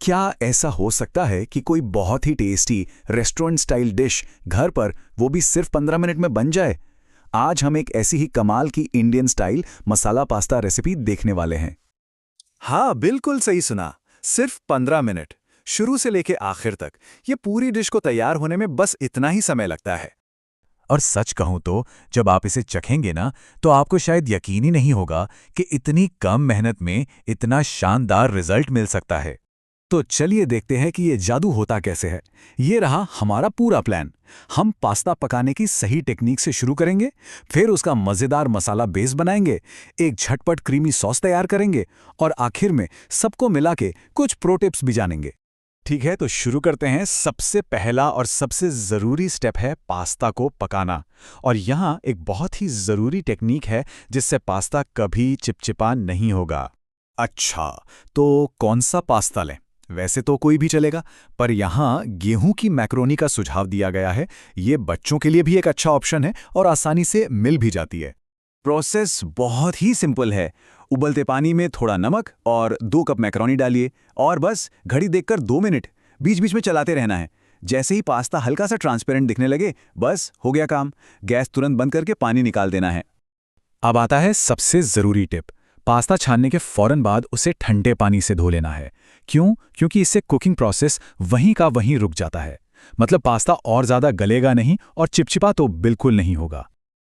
क्या ऐसा हो सकता है कि कोई बहुत ही टेस्टी रेस्टोरेंट स्टाइल डिश घर पर वो भी सिर्फ 15 मिनट में बन जाए? आज हम एक ऐसी ही कमाल की इंडियन स्टाइल मसाला पास्ता रेसिपी देखने वाले हैं। हाँ, बिल्कुल सही सुना। सिर्फ 15 मिनट, शुरू से लेके आखिर तक, ये पूरी डिश को तैयार होने में बस इतना ही समय लगता है। और सच कहूं तो जब आप इसे चखेंगे ना, तो आपको शायद यकीन ही नहीं होगा कि इतनी कम मेहनत में इतना शानदार रिजल्ट मिल सकता है। तो चलिए देखते हैं कि ये जादू होता कैसे है। ये रहा हमारा पूरा प्लान। हम पास्ता पकाने की सही टेक्निक से शुरू करेंगे, फिर उसका मज़ेदार मसाला बेस बनाएंगे, एक झटपट क्रीमी सॉस तैयार करेंगे और आखिर में सबको मिला के कुछ प्रो टिप्स भी जानेंगे। ठीक है, तो शुरू करते हैं। सबसे पहला और सबसे ज़रूरी स्टेप है पास्ता को पकाना। और यहाँ एक बहुत ही ज़रूरी टेक्निक है जिससे पास्ता कभी चिपचिपा नहीं होगा। अच्छा, तो कौन सा पास्ता लें? वैसे तो कोई भी चलेगा, पर यहाँ गेहूं की मैक्रोनी का सुझाव दिया गया है। ये बच्चों के लिए भी एक अच्छा ऑप्शन है और आसानी से मिल भी जाती है। प्रोसेस बहुत ही सिंपल है। उबलते पानी में थोड़ा नमक और 2 कप मैक्रोनी डालिए और बस घड़ी देखकर 2 मिनट बीच बीच में चलाते रहना है। जैसे ही पास्ता हल्का सा ट्रांसपेरेंट दिखने लगे, बस हो गया काम। गैस तुरंत बंद करके पानी निकाल देना है। अब आता है सबसे ज़रूरी टिप। पास्ता छानने के फौरन बाद उसे ठंडे पानी से धो लेना है। क्यों? क्योंकि इससे कुकिंग प्रोसेस वहीं का वहीं रुक जाता है। मतलब पास्ता और ज़्यादा गलेगा नहीं और चिपचिपा तो बिल्कुल नहीं होगा।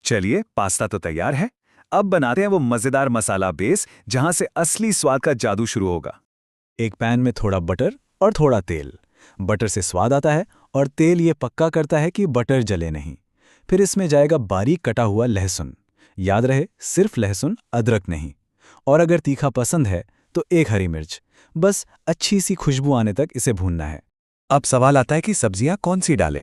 चलिए, पास्ता तो तैयार है। अब बनाते हैं वो मज़ेदार मसाला बेस जहां से असली स्वाद का जादू शुरू होगा। एक पैन में थोड़ा बटर और थोड़ा तेल। बटर से स्वाद आता है और तेल ये पक्का करता है कि बटर जले नहीं। फिर इसमें जाएगा बारीक कटा हुआ लहसुन। याद रहे, सिर्फ लहसुन, अदरक नहीं। और अगर तीखा पसंद है तो 1 हरी मिर्च। बस अच्छी सी खुशबू आने तक इसे भूनना है। अब सवाल आता है कि सब्जियां कौन सी डालें।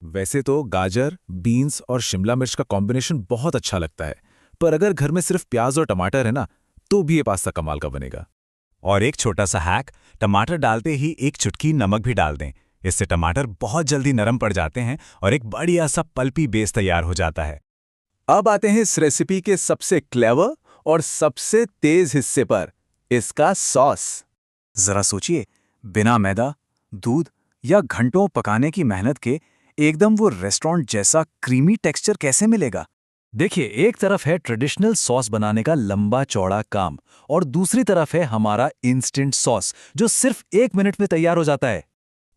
वैसे तो गाजर, बीन्स और शिमला मिर्च का कॉम्बिनेशन बहुत अच्छा लगता है, पर अगर घर में सिर्फ प्याज और टमाटर है ना, तो भी ये पास्ता कमाल का बनेगा। और एक छोटा सा हैक, टमाटर डालते ही 1 चुटकी नमक भी डाल दें। इससे टमाटर बहुत जल्दी नरम पड़ जाते हैं और एक बढ़िया सा पल्पी बेस तैयार हो जाता है। अब आते हैं इस रेसिपी के सबसे क्लेवर और सबसे तेज हिस्से पर, इसका सॉस। जरा सोचिए, बिना मैदा, दूध या घंटों पकाने की मेहनत के एकदम वो रेस्टोरेंट जैसा क्रीमी टेक्सचर कैसे मिलेगा? देखिए, एक तरफ है ट्रेडिशनल सॉस बनाने का लंबा चौड़ा काम और दूसरी तरफ है हमारा इंस्टेंट सॉस जो सिर्फ 1 मिनट में तैयार हो जाता है।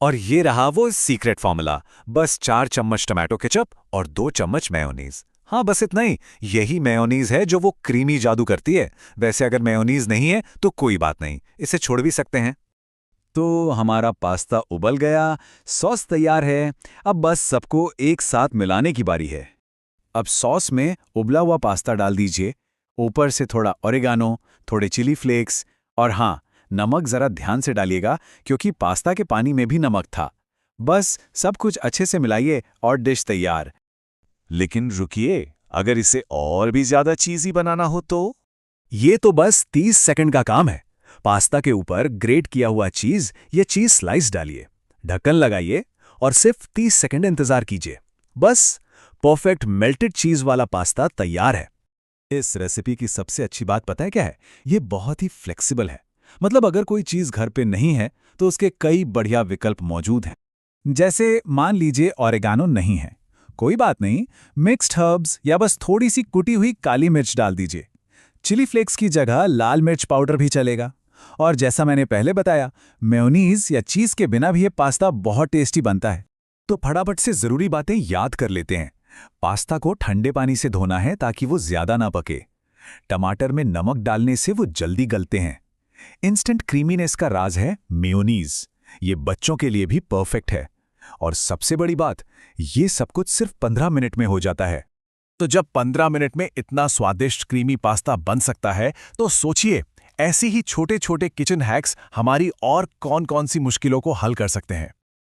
और ये रहा वो सीक्रेट फॉर्मूला। बस 4 चम्मच टमाटो केचप और 2 चम्मच मेयोनीज। हाँ, बस इतना ही। यही मेयोनीज है जो वो क्रीमी जादू करती है। वैसे अगर मेयोनीज नहीं है तो कोई बात नहीं, इसे छोड़ भी सकते हैं। तो हमारा पास्ता उबल गया, सॉस तैयार है। अब बस सबको एक साथ मिलाने की बारी है। अब सॉस में उबला हुआ पास्ता डाल दीजिए, ऊपर से थोड़ा ओरिगानो, थोड़े चिली फ्लेक्स और हाँ, नमक ज़रा ध्यान से डालिएगा क्योंकि पास्ता के पानी में भी नमक था। बस सब कुछ अच्छे से मिलाइए और डिश तैयार। लेकिन रुकिए, अगर इसे और भी ज़्यादा चीज़ी बनाना हो तो? ये तो बस 30 सेकंड का काम है। पास्ता के ऊपर ग्रेट किया हुआ चीज़ या चीज़ स्लाइस डालिए, ढक्कन लगाइए और सिर्फ 30 सेकंड इंतज़ार कीजिए। बस परफेक्ट मेल्टेड चीज़ वाला पास्ता तैयार है। इस रेसिपी की सबसे अच्छी बात पता है क्या है? ये बहुत ही फ्लेक्सिबल है। मतलब अगर कोई चीज़ घर पे नहीं है तो उसके कई बढ़िया विकल्प मौजूद हैं। जैसे मान लीजिए ओरिगानो नहीं है, कोई बात नहीं, मिक्स्ड हर्ब्स या बस थोड़ी सी कुटी हुई काली मिर्च डाल दीजिए। चिली फ्लेक्स की जगह लाल मिर्च पाउडर भी चलेगा। और जैसा मैंने पहले बताया, मेयोनीज या चीज़ के बिना भी ये पास्ता बहुत टेस्टी बनता है। तो फटाफट से ज़रूरी बातें याद कर लेते हैं। पास्ता को ठंडे पानी से धोना है ताकि वो ज़्यादा ना पके। टमाटर में नमक डालने से वो जल्दी गलते हैं। इंस्टेंट क्रीमीनेस का राज है मेयोनीज। ये बच्चों के लिए भी परफेक्ट है। और सबसे बड़ी बात, ये सब कुछ सिर्फ 15 मिनट में हो जाता है। तो जब 15 मिनट में इतना स्वादिष्ट क्रीमी पास्ता बन सकता है, तो सोचिए, ऐसे ही छोटे छोटे किचन हैक्स हमारी और कौन कौन सी मुश्किलों को हल कर सकते हैं।